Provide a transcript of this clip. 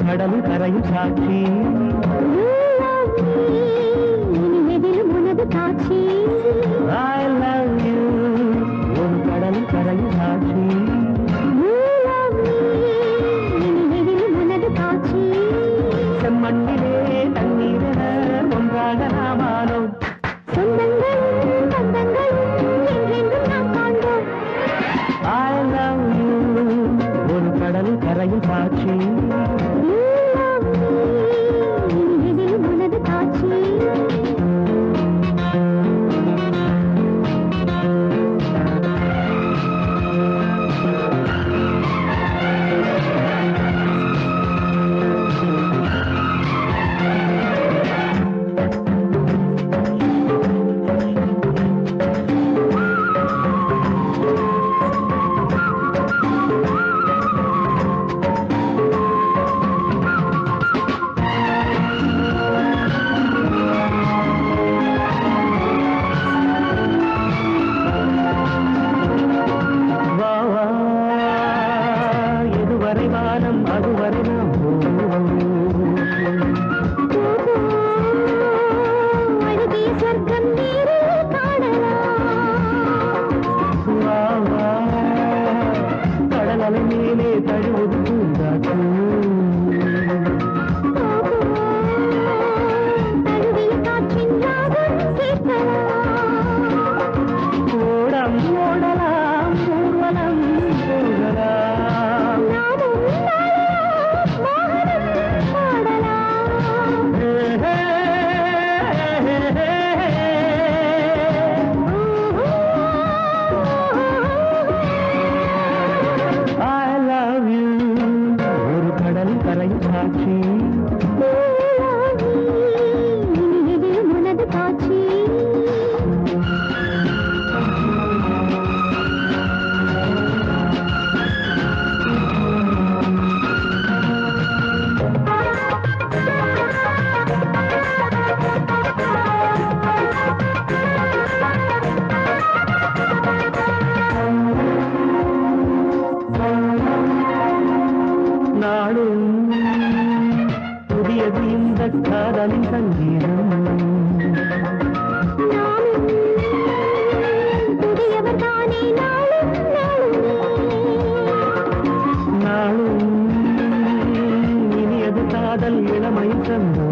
கடலும் கரையும் சாட்சி உனது காட்சி I love you ஒரு கடலும் கரையும் சாட்சி உனது காட்சி செம்மண்ணிலே தண்ணீரென ஒன்றாக நாமானோம் சொந்தங்களும் பந்தங்களும் என்றென்றும் நாம் காண்போம் I love you ஒரு கடலும் கரையும் சாட்சி உனது காட்சி வானம் அதுவரை நாம் அழகிய சொர்க்கம் நேரில் காணலாம் கடலலை மேலே தழுவது பூங்காற்று தழுவிய காற்றின் ராகம் கேட்கலாம் ஓடம் ஓடலாம் ஊர்வலம் போகலாம் சாட்சி உனது காட்சி நாளும் புதியது இந்த காதலின் சங்கீதம் புதியவர் தானே நாளும் இனியது காதல் இளமை சந்தம்